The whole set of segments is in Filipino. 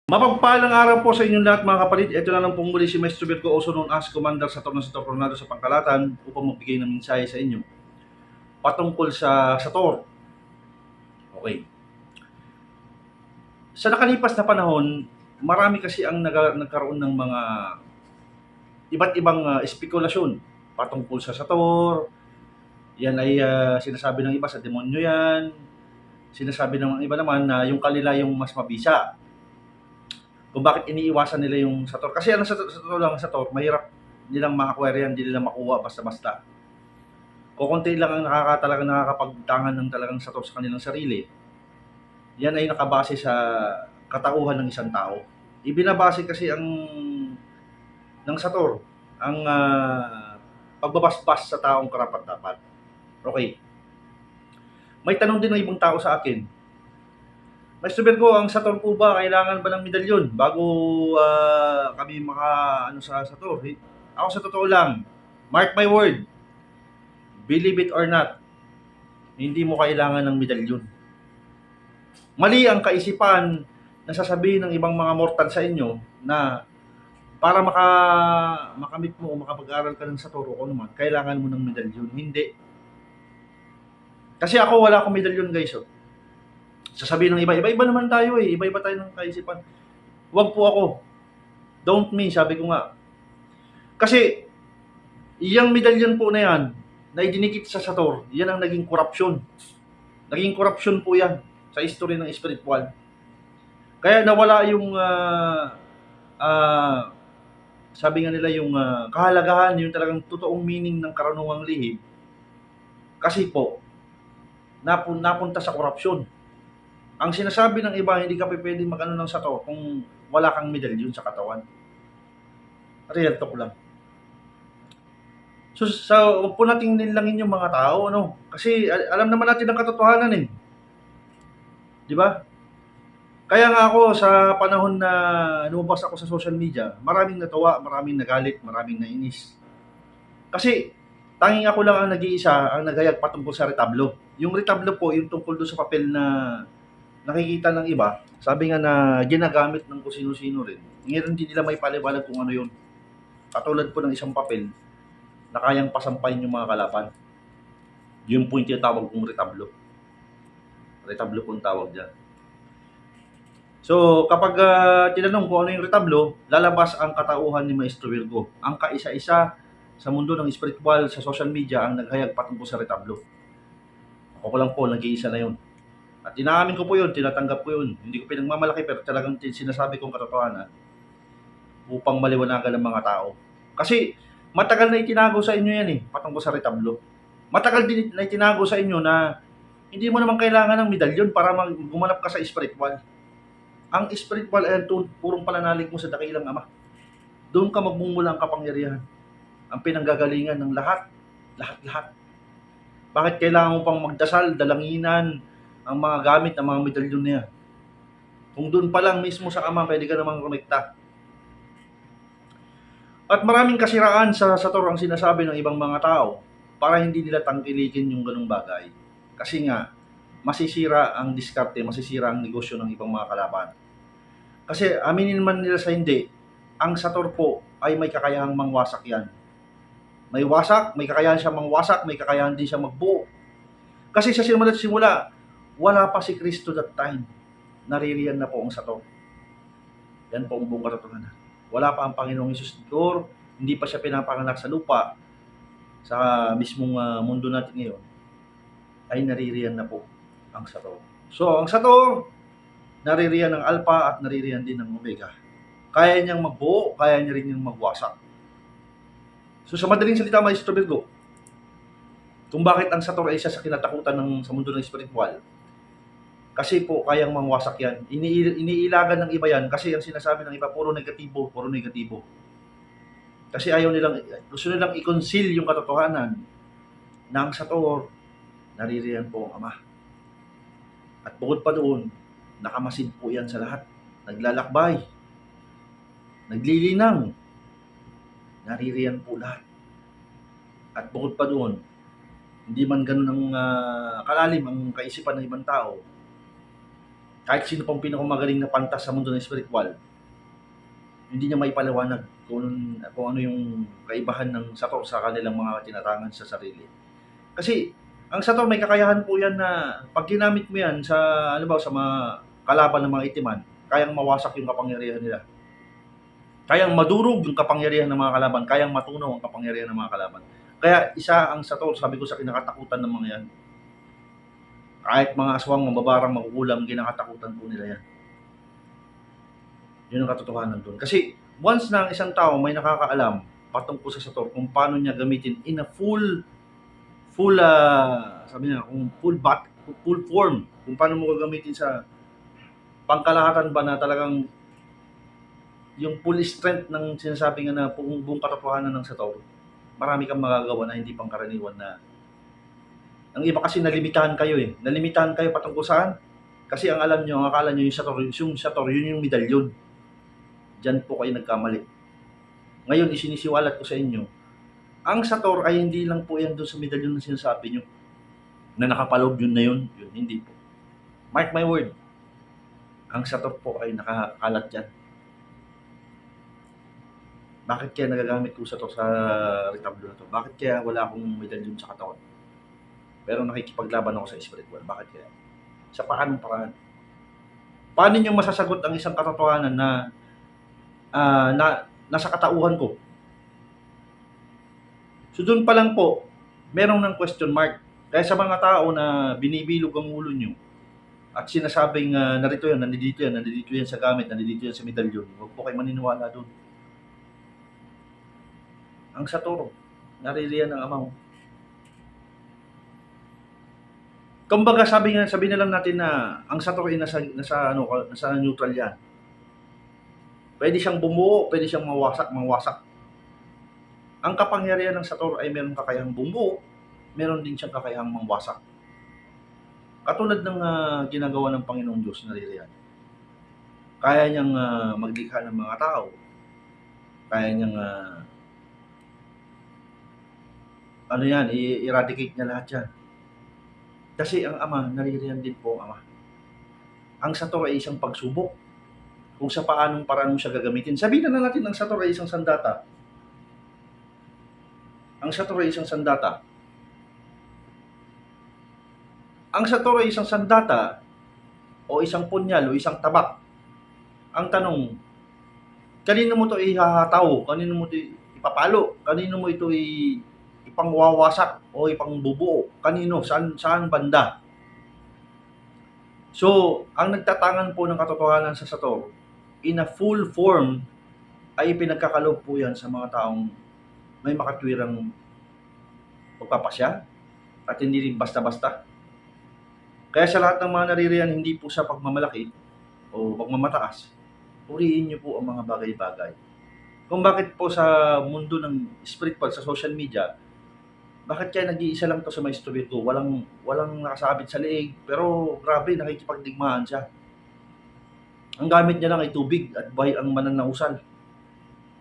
Mapagpalang araw po sa inyong lahat mga kapatid. Ito na lang pong muli si Maestro Virgo, also known as Commander Sator ng Sator Coronado sa Pangkalatan upang magbigay ng mensahe sa inyo patungkol sa Sator. Okay. Sa nakalipas na panahon, marami kasi ang nagkaroon ng mga iba't ibang espekulasyon patungkol sa Sator. Yan ay sinasabi ng iba sa demonyo yan. Sinasabi ng iba naman na yung kanila yung mas mabisa. Kung bakit iniiwasan nila yung Sator. Kasi sa totoo lang, Sator, mahirap nilang ma-acquire yan, hindi nila makuha basta-basta. Kukunti lang ang talagang nakakapagtangan ng talagang Sator sa kanilang sarili. Yan ay nakabase sa katauhan ng isang tao. Ibinabase kasi ng Sator ang pagbabasbas sa taong karapat-dapat. Okay. May tanong din ng ibang tao sa akin, Maestro Virgo, ang Sator po ba, kailangan ba ng medalyon bago kami sa Sator? Ako sa totoo lang, mark my word, believe it or not, hindi mo kailangan ng medalyon. Mali ang kaisipan na sasabihin ng ibang mga mortal sa inyo na para makamit mo o makapag-aral ka ng Sator o naman, kailangan mo ng medalyon. Hindi. Kasi ako wala akong medalyon, guys. Oh. Sasabihin ng iba naman tayo eh. Iba-iba tayo ng kaisipan. Huwag po ako. Don't me, sabi ko nga. Kasi, iyang medalyon po na yan, na idinikit sa Sator, yan ang naging korupsyon. Naging korupsyon po yan sa history ng spiritual. Kaya nawala yung, sabi nga nila yung kahalagahan, yung talagang totoong meaning ng karunungang lihim. Kasi po, napunta sa korupsyon. Ang sinasabi ng iba, hindi ka pwedeng mag-ano ng Sator kung wala kang medalyon sa katawan. Real talk lang. So, huwag po nating nilangin yung mga tao, ano? Kasi alam naman natin ang katotohanan eh. Di ba? Kaya nga ako sa panahon na lumabas ako sa social media, maraming natawa, maraming nagalit, maraming nainis. Kasi tanging ako lang ang nag-iisa ang naghayag patungkol sa retablo. Yung retablo po, yung tungkol doon sa papel na nakikita ng iba, sabi nga na ginagamit ng kung sino-sino rin. Ngayon hindi nila may paliwanag kung ano yun. Katulad po ng isang papel na kayang pasampayin yung mga kalaban. Yun po yung tinatawag kong retablo. Retablo po ang tawag dyan. So, kapag tinanong kung ano yung retablo, lalabas ang katauhan ni Maestro Virgo. Ang kaisa-isa sa mundo ng spiritual, sa social media, ang naghayag patungkol sa retablo. Ako ko lang po, nag-iisa na yun. At inaamin ko po yun, tinatanggap ko yun. Hindi ko pinagmamalaki pero talagang sinasabi kong katotohanan upang maliwanagan ng mga tao. Kasi matagal na itinago sa inyo yan eh, patungkol sa retablo. Matagal din na itinago sa inyo na hindi mo naman kailangan ng medalyon para gumanap ka sa spiritual. Ang spiritual ay purong pananalig mo sa dakilang Ama. Doon ka magmumula ang kapangyarihan. Ang pinanggagalingan ng lahat. Lahat. Bakit kailangan mo pang magdasal, dalanginan, ang mga gamit ng mga medalyon niya? Kung doon pa lang mismo sa Ama, pwede ka namang kumekta. At maraming kasiraan sa Sator ang sinasabi ng ibang mga tao para hindi nila tangkilikin yung ganung bagay. Kasi nga, masisira ang diskarte, masisira ang negosyo ng ibang mga kalaban. Kasi aminin man nila sa hindi, ang Sator po ay may kakayahang mangwasak yan. May wasak, may kakayahan siya mangwasak, may kakayahan din siya magbuo. Kasi sa simula, wala pa si Kristo that time. Naririyan na po ang Sator. Yan po ang buong katotohanan. Wala pa ang Panginoong Hesus Sator, hindi pa siya pinapanganak sa lupa, sa mismong mundo natin ngayon, ay naririyan na po ang Sator. So, ang Sator, naririyan ng Alpha at naririyan din ng Omega. Kaya niyang magbuo, kaya niya rin niyang magwasak. So, sa madaling salita, Maestro Virgo, kung bakit ang Sator ay isa sa kinatakutan sa mundo ng spiritual, kasi po kayang mangwasak yan. Iniilagan ng iba yan kasi ang sinasabi ng iba, puro negatibo. Kasi gusto nilang i-conceal yung katotohanan na ang Sator, naririyan po ang Ama. At bukod pa doon, nakamasid po yan sa lahat. Naglalakbay, naglilinang, naririyan po lahat. At bukod pa doon, hindi man ganun ang kalalim ang kaisipan ng ibang tao, Kahit sino pang pinakamagaling na pantas sa mundo ng spiritual, hindi niya maipaliwanag kung ano yung kaibahan ng sator sa kanilang mga tinatangan sa sarili. Kasi ang sator may kakayahan po yan na pag ginamit mo yan sa sa mga kalaban ng mga itiman, kayang mawasak yung kapangyarihan nila. Kayang madurog yung kapangyarihan ng mga kalaban, kayang matunaw ang kapangyarihan ng mga kalaban. Kaya isa ang sator, sabi ko, sa kinakatakutan ng mga yan. Kahit mga aswang, mababarang, makukulam, kinakatakutan po nila yan. Yun ang katotohanan doon. Kasi once na ang isang tao may nakakaalam patungkol sa sator kung paano niya gamitin in a full sabi niya, kung full form, kung paano mo gagamitin sa pangkalahatan ba na talagang yung full strength ng sinasabi nga na buong katotohanan ng sator, marami kang magagawa na hindi pangkaraniwan na. Ang iba kasi nalimitahan kayo eh. Nalimitahan kayo patungkol saan? Kasi ang alam nyo, ang akala nyo yung sator, yun yung medalyon. Diyan po kayo nagkamali. Ngayon, isinisiwalat ko sa inyo, ang sator ay hindi lang po yan doon sa medalyon na sinasabi nyo. Na nakapaloob yun na yun. Yun, hindi po. Mark my word. Ang sator po ay nakakalat yan. Bakit kaya nagagamit ko sator sa retablo na to? Bakit kaya wala akong medalyon sa katawan? Pero nakikipaglaban ako sa spiritual. Bakit kaya? Sa paanong paraan? Paano niyo masasagot ang isang katotohanan na nasa katauhan ko? So doon pa lang po, merong ng question mark. Kaya sa mga tao na binibilog ang ulo nyo at sinasabing narito yan, nandito yan sa gamit, nandito yan sa medalyon, huwag po kayo maniniwala doon. Ang sator, naririyan ng amaw. Kumbaga sabi na lang natin na ang sator ay nasa neutral yan. Pwede siyang bumuo, pwede siyang mawasak. Ang kapangyarihan ng sator ay meron kakayahang bumuo, meron din siyang kakayahang mangwasak. Katulad ng ginagawa ng Panginoong Diyos, naririyan. Kaya niyang maglikha ng mga tao. Kaya niyang i-eradicate niya lahat yan. Kasi ang Ama, naririyan din po ang Ama. Ang sator ay isang pagsubok. Kung sa paanong paraan mo siya gagamitin. Sabihin na natin ang sator ay isang sandata. Ang sator ay isang sandata. Ang sator ay isang sandata o isang punyal o isang tabak. Ang tanong, kanino mo ito ihahataw? Kanino mo ito ipapalo? Kanino mo ito ipangwawasak o ipangbubuo? Kanino? Saan banda? So, ang nagtatangan po ng katotohanan sa sator, in a full form, ay pinagkakaloob po yan sa mga taong may makatwirang pagpapasya at hindi rin basta-basta. Kaya sa lahat ng mga naririyan, hindi po sa pagmamalaki o pagmamataas, purihin niyo po ang mga bagay-bagay. Kung bakit po sa mundo ng spiritual, sa social media, bakit kaya nag-iisa lang to sa Maestro Virgo? Walang nakasabit sa leeg, pero grabe, nakikipagdigmaan siya. Ang gamit niya lang ay tubig at buhay ang mananausal.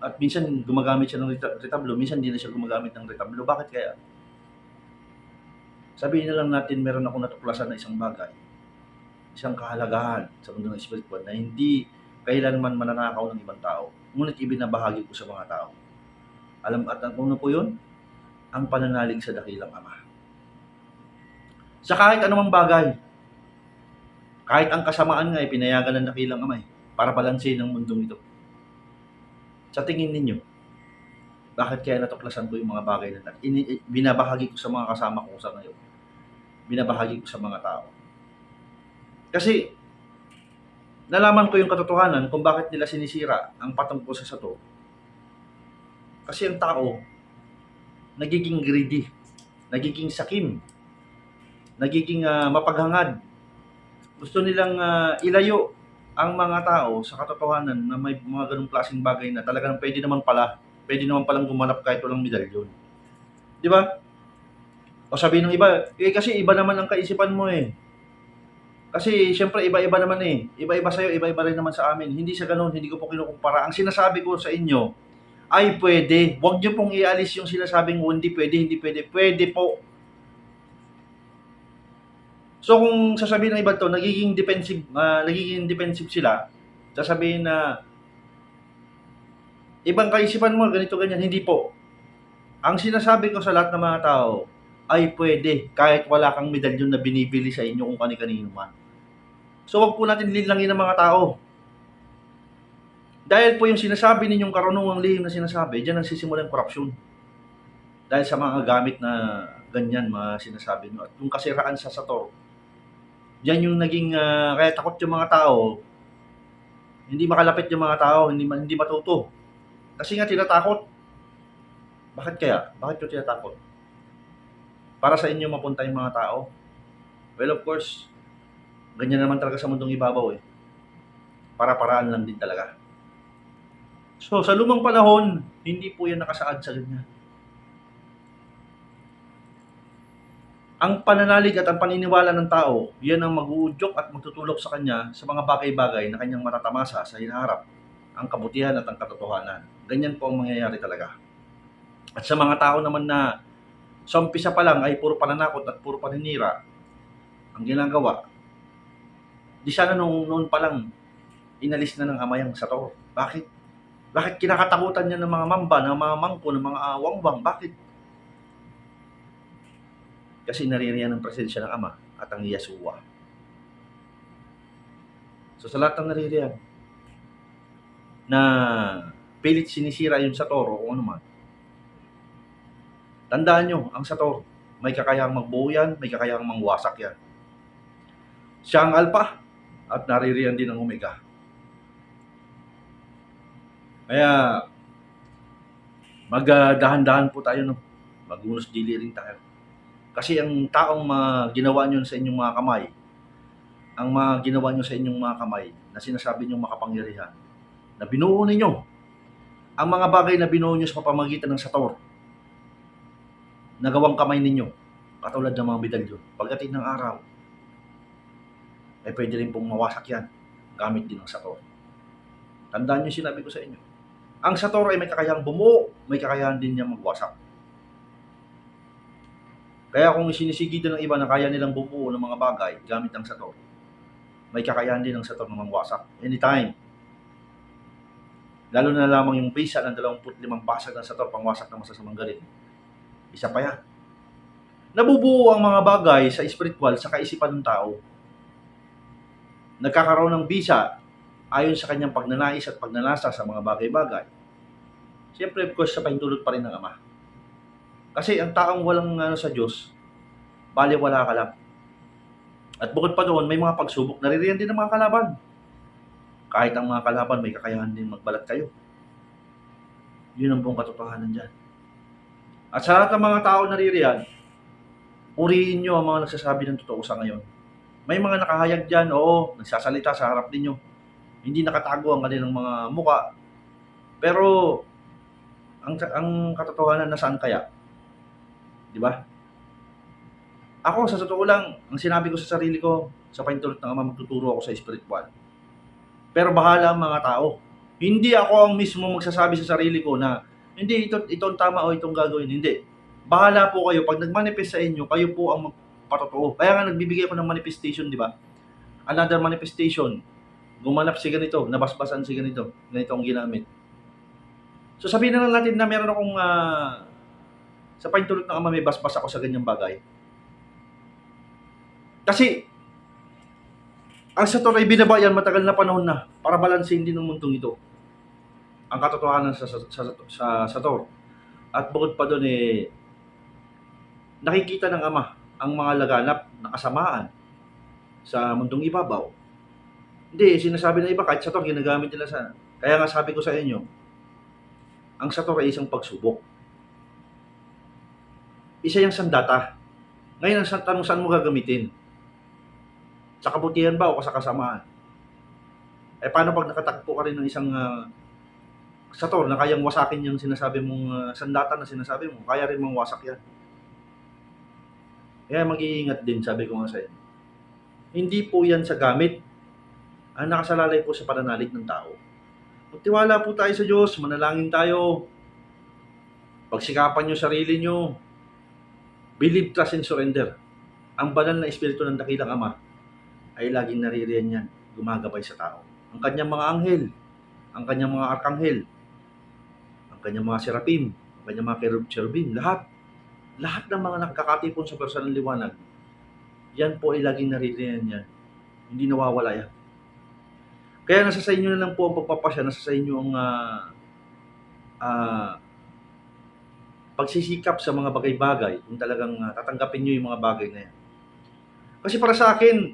At minsan gumagamit siya ng retablo, minsan hindi na siya gumagamit ng retablo. Bakit kaya? Sabihin na lang natin, meron akong natuklasan na isang bagay, isang kahalagahan sa mundo ng spiritual na hindi kailanman mananakaw ng ibang tao. Ngunit ibinabahagi ko sa mga tao. At ang una po yun, ang pananalig sa dakilang Ama. Sa kahit anumang bagay, kahit ang kasamaan nga ay pinayagan ng dakilang Ama para balansehin ang mundong ito. Sa tingin ninyo, bakit kaya natuklasan ko yung mga bagay na binabahagi ko sa mga kasama ko sa ngayon? Binabahagi ko sa mga tao. Kasi nalaman ko yung katotohanan kung bakit nila sinisira ang patungkol sa sator. Kasi ang tao, nagiging greedy, nagiging sakim, nagiging mapaghangad. Gusto nilang ilayo ang mga tao sa katotohanan na may mga ganung klaseng bagay na talagang pwede naman palang gumanap kahit walang medalyon. Di ba? O sabihin ng iba, kasi iba naman ang kaisipan mo eh. Kasi siyempre iba-iba naman eh. Iba-iba sa'yo, iba-iba rin naman sa amin. Hindi sa ganun, hindi ko po kinukumpara. Ang sinasabi ko sa inyo, ay pwede. Huwag niyo pong ialis yung sinasabing hindi pwede. Pwede po. So kung sasabihin ng iba 'to nagiging defensive sila, sasabihin na, "Ibang kaisipan mo, ganito, ganyan." Hindi po. Ang sinasabi ko sa lahat ng mga tao ay puwede kahit wala kang medalyon na binibili sa inyo kung kani-kanino man. So wag po natin linlangin ang mga tao. Dahil po yung sinasabi ninyong karunungang lihim na sinasabi, diyan nagsisimula ang korapsyon. Dahil sa mga gamit na ganyan mga sinasabi niyo at yung kasiraan sa sator. Diyan yung naging, kaya takot yung mga tao, hindi makalapit yung mga tao, hindi matuto. Kasi nga tinatakot. Bakit kaya? Bakit yung tinatakot? Para sa inyo mapunta yung mga tao? Well, of course, ganyan naman talaga sa mundong ibabaw eh. Para-paraan lang din talaga. So, sa lumang panahon, hindi po yan nakasaad sa ganyan. Ang pananalig at ang paniniwala ng tao, yan ang mag-uudyok at magtutulak sa kanya sa mga bagay-bagay na kanyang matatamasa sa hinaharap, ang kabutihan at ang katotohanan. Ganyan po ang mangyayari talaga. At sa mga tao naman na sa umpisa pa lang ay puro pananakot at puro paninira ang ginagawa, di sana noon pa lang inalis na ng ama yang sator. Bakit? Bakit kinakatakutan niya ng mga mamba, ng mga mangko, ng mga wangwang? Bakit? Kasi naririyan ang presensya ng Ama at ang Yeshua. So sa lahat ng naririyan na pilit sinisira yung sator o kung ano man, tandaan nyo, ang sator, may kakayahang magbuo yan, may kakayahang mangwasak yan. Siya ang Alpha at naririyan din ang Omega. Kaya magdahan-dahan po tayo, no? Magunos dili rin tayo. Kasi ang taong ginawa nyo sa inyong mga kamay, ang mga ginawa nyo sa inyong mga kamay na sinasabi nyo makapangyarihan, na binuo ninyo, ang mga bagay na binuo nyo sa pamamagitan ng sator, nagawang kamay ninyo, katulad ng mga medalyon, pagdating ng araw, ay pwede rin pong mawasak yan, gamit din ng sator. Tandaan nyo sinabi ko sa inyo. Ang sator ay may kakayahang bumuo, may kakayahan din niya magwasak. Kaya kung sinisigitan ng iba na kaya nilang bumuo ng mga bagay gamit ang sator, may kakayahan din ng sator na mangwasak. Anytime. Lalo na lamang yung bisa ng 25 basag ng sator pangwasak ng masasamang galit. Isa pa yan. Nabubuo ang mga bagay sa spiritual sa kaisipan ng tao. Nagkakaroon ng bisa ayon sa kanyang pagnanais at pagnanasa sa mga bagay-bagay. Siyempre, of course, sa pahintulot pa rin ng Ama. Kasi ang taong walang sa Diyos, baliwala ka lang. At bukod pa doon, may mga pagsubok, naririyan din ng mga kalaban. Kahit ang mga kalaban, may kakayahan din magbalat kayo. Yun ang buong katotohanan dyan. At sa lahat ng mga tao naririyan, purihin nyo ang mga nagsasabi ng totoo sa ngayon. May mga nakahayag dyan, oo, nagsasalita sa harap ninyo. Hindi nakatago ang kanilang mga muka. Pero, ang katotohanan nasaan kaya? Di ba? Ako, sa totoo lang, ang sinabi ko sa sarili ko, sa pahintulot ng Ama, magtuturo ako sa spiritual. Pero bahala ang mga tao. Hindi ako ang mismo magsasabi sa sarili ko na, hindi, ito ang tama o itong gagawin. Hindi. Bahala po kayo. Pag nag-manifest sa inyo, kayo po ang magpatotoo. Kaya nga nagbibigay ako ng manifestation, di ba? Another manifestation. Gumanap si ganito, nabasbasan si ganito. Ganito ang ginamit. So sabihin na lang natin na meron akong sa pahintulot ng Ama may basbas ako sa ganyang bagay. Kasi ang sator ay binabayan matagal na panahon na para balansin din ng mundong ito. Ang katotohanan sa sator. At bukod pa doon nakikita ng Ama ang mga laganap na kasamaan sa mundong ibabaw. Hindi, sinasabi ng iba kahit sator ginagamit nila sa. Kaya nga sabi ko sa inyo, ang sator ay isang pagsubok. Isa yung sandata. Ngayon ang tanong saan mo gagamitin? Sa kabutihan ba o sa kasamaan? Paano pag nakatagpo ka rin ng isang sator na kayang wasakin yung sinasabi mong sandata na sinasabi mo, kaya rin mong wasak yan. Kaya mag-iingat din, sabi ko nga sa inyo. Hindi po yan sa gamit. Ang nakasalalay po sa pananalig ng tao. Magtiwala po tayo sa Diyos, manalangin tayo. Pagsikapan nyo sarili nyo. Believe, trust, and surrender. Ang banal na espiritu ng dakilang Ama ay laging naririyan yan, gumagabay sa tao. Ang kanyang mga anghel, ang kanyang mga arkanghel, ang kanyang mga serapim, ang kanyang mga cherubim, lahat ng mga nakakatipon sa personal liwanag, yan po ay laging naririyan yan. Hindi nawawala yan. Kaya nasa sa inyo na lang po ang pagpapasya, nasa sa inyo ang pagsisikap sa mga bagay-bagay kung talagang tatanggapin nyo yung mga bagay na yan. Kasi para sa akin,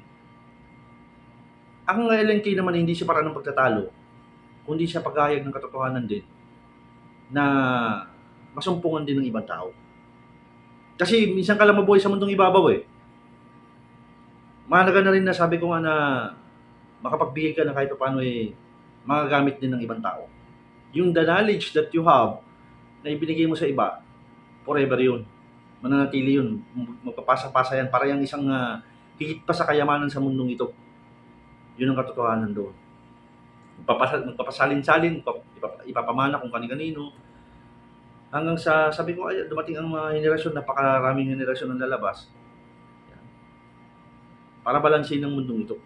ang LNK naman hindi siya para ng pagtatalo, kundi siya paghahayag ng katotohanan din na masumpungan din ng ibang tao. Kasi minsan ka lang mabuhay sa mundong ibabaw eh. Mahalaga na rin na sabi ko nga na makapagbigay ka na kahit paano eh, magagamit din ng ibang tao. Yung the knowledge that you have na ibinigay mo sa iba, forever yun. Mananatili yun. Magpapasa-pasa yan. Para yung isang higit pa sa kayamanan sa mundong ito. Yun ang katotohanan doon. Magpapasalin-salin, ipapamana kung kani-kanino. Hanggang sa, sabi ko, ay, dumating ang mga henerasyon, napakaraming henerasyon ang lalabas. Para balansin ng mundong ito.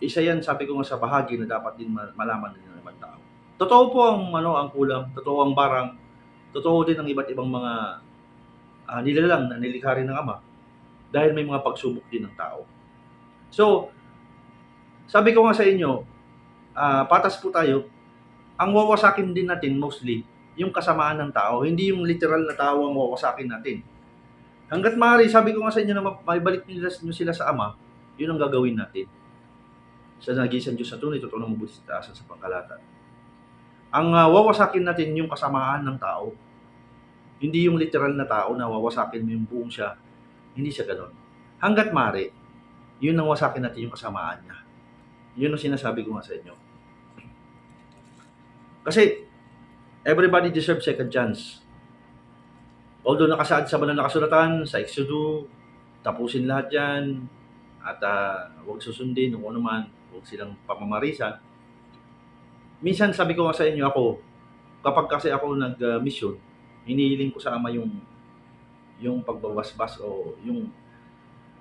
Isa yan, sabi ko nga sa bahagi na dapat din malaman din ng ibang tao. Totoo po ang kulang, totoo ang barang, totoo din ang iba't ibang mga nilalang na nilikha rin ng Ama dahil may mga pagsubok din ng tao. So, sabi ko nga sa inyo, patas po tayo, ang wawasakin din natin mostly, yung kasamaan ng tao, hindi yung literal na tao ang wawasakin natin. Hanggat maaari, sabi ko nga sa inyo na maibalik nyo sila sa Ama, yun ang gagawin natin. Sa nag-iisang Diyos na tunay, totoo na mabuti sa taasan sa pangkalatan. Ang wawasakin natin yung kasamaan ng tao. Hindi yung literal na tao na wawasakin mo yung buong siya. Hindi siya ganoon. Hanggat maaari, yun ang wasakin natin yung kasamaan niya. Yun ang sinasabi ko nga sa inyo. Kasi, everybody deserves second chance. Although nakasaad sa banal na kasulatan, sa Exodus, tapusin lahat yan, at huwag susundin kung ano man, huwag silang pamamarisan. Minsan sabi ko nga sa inyo ako, kapag kasi ako nag-mission, hinihiling ko sa Ama yung pagbabasbas o yung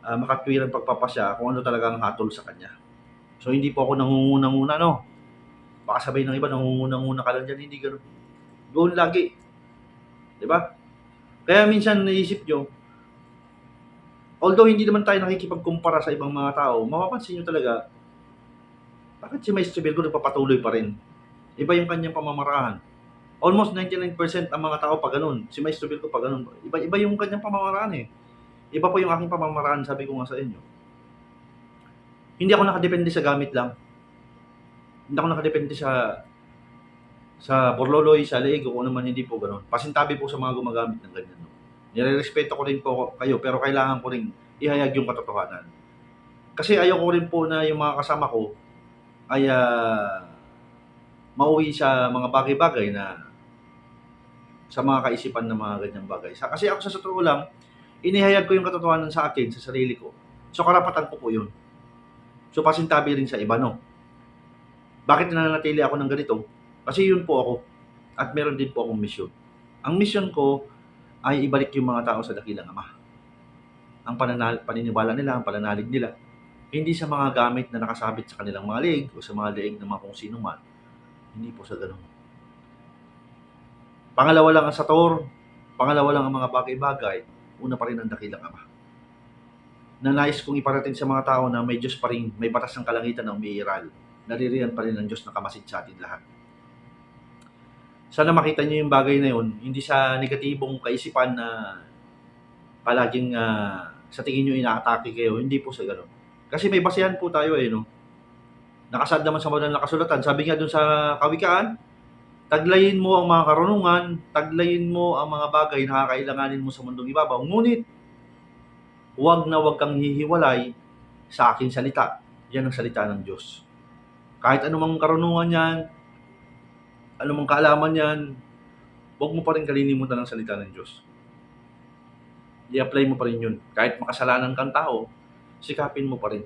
makatwirang pagpapasya kung ano talaga ang hatol sa Kanya. So hindi po ako nangungunang-una, no? Baka sabay ng iba, nangungunang-una ka lang dyan, hindi gano'n. Doon lagi. Diba? Kaya minsan naisip nyo, although hindi naman tayo nakikipagkumpara sa ibang mga tao, mapapansin nyo talaga, bakit si Maestro Virgo nagpapatuloy pa rin? Iba yung kanyang pamamaraan. Almost 99% ang mga tao pa ganun. Si Maestro Virgo pa ganun. Iba yung kanyang pamamaraan eh. Iba po yung aking pamamaraan, sabi ko nga sa inyo. Hindi ako nakadepende sa gamit lang. Hindi ako nakadepende sa borloloy, sa leeg, o kung naman hindi po ganun. Pasintabi po sa mga gumagamit ng ganyan. No? Nire-respeto ko rin po kayo, pero kailangan ko rin ihayag yung katotohanan. Kasi ayaw ko rin po na yung mga kasama ko ay mauwi sa mga bagay-bagay na sa mga kaisipan ng mga ganyang bagay. Kasi ako sa totoo lang, inihayag ko yung katotohanan sa akin, sa sarili ko. So karapatan ko po yun. So pasintabi rin sa iba, no? Bakit nananatili ako ng ganito? Kasi yun po ako. At meron din po akong mission. Ang mission ko ay ibalik yung mga tao sa dakilang Ama. Ang paniniwala nila, ang pananalig nila, hindi sa mga gamit na nakasabit sa kanilang mga leeg o sa mga leeg ng mga kung sino man. Hindi po sa ganun. Pangalawa lang ang sator, pangalawa lang ang mga bagay-bagay, una pa rin ang dakilang Ama. Na nais kong iparating sa mga tao na may Diyos pa rin, may batas ng kalangitan na umiiral. Naririyan pa rin ang Diyos na kamasid sa atin lahat. Sana makita niyo yung bagay na yun, hindi sa negatibong kaisipan na palaging sa tingin nyo inaatake kayo, hindi po sa ganun. Kasi may basehan po tayo no? Nakasad naman sa banal na kasulatan. Sabi nga dun sa Kawikaan, taglayin mo ang mga karunungan, taglayin mo ang mga bagay na kakailanganin mo sa mundong ibabaw. Ngunit, huwag kang hihiwalay sa aking salita. Yan ang salita ng Diyos. Kahit anumang karunungan yan, anumang kaalaman yan, huwag mo pa rin kalilimutan ang salita ng Diyos. I-apply mo pa rin yun. Kahit makasalanan kang tao, sikapin mo pa rin.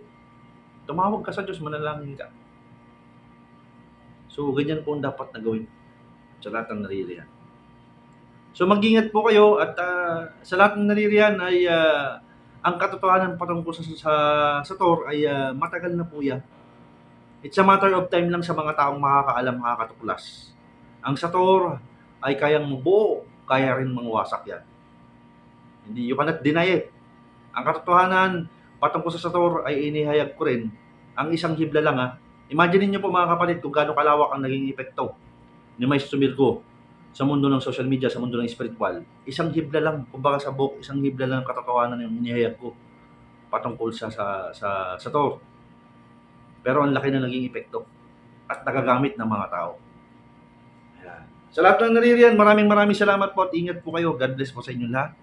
Tumawag ka sa Diyos, manalangin ka. So, ganyan po ang dapat na gawin sa lahat ng naririyan. So, mag-ingat po kayo at sa lahat ng naririyan ay ang katotohanan patungkol sa Sator ay matagal na po yan. It's a matter of time lang sa mga taong makakaalam, makakatuklas. Ang Sator ay kayang mabuo, kaya rin mangwasak yan. Hindi, you cannot deny it. Ang katotohanan patungkol sa Sator ay inihayag ko rin. Ang isang hibla lang Imagine niyo po mga kapatid kung gaano kalawak ang naging epekto ni Maestro Mirko sa mundo ng social media, sa mundo ng spiritual. Isang hibla lang, kumbaga sa book, isang hibla lang ang katotohanan yung inihayag ko patungkol sa Sator. Pero ang laki na naging epekto at nagagamit ng mga tao. Ayan. Sa lahat ng naririyan, maraming salamat po at ingat po kayo. God bless po sa inyo lahat.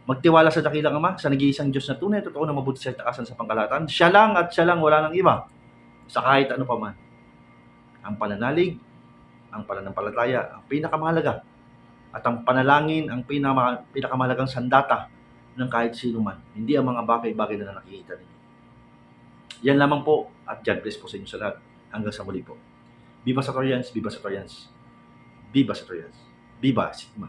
Magtiwala sa dakilang Ama, sa nag-iisang Diyos na tunay, totoo na mabuti sa takasan sa pangkalahatan. Siya lang at siya lang, wala nang iba. Sa kahit ano pa man. Ang pananalig, ang pananampalataya, ang pinakamahalaga. At ang panalangin, ang pinakamahalagang sandata ng kahit sino man. Hindi ang mga bagay-bagay na nakikita ninyo. Yan lamang po at God bless po sa inyo sa lahat. Hanggang sa muli po. Viva Satorians, Viva Satorians, Viva Satorians, Viva Sigma.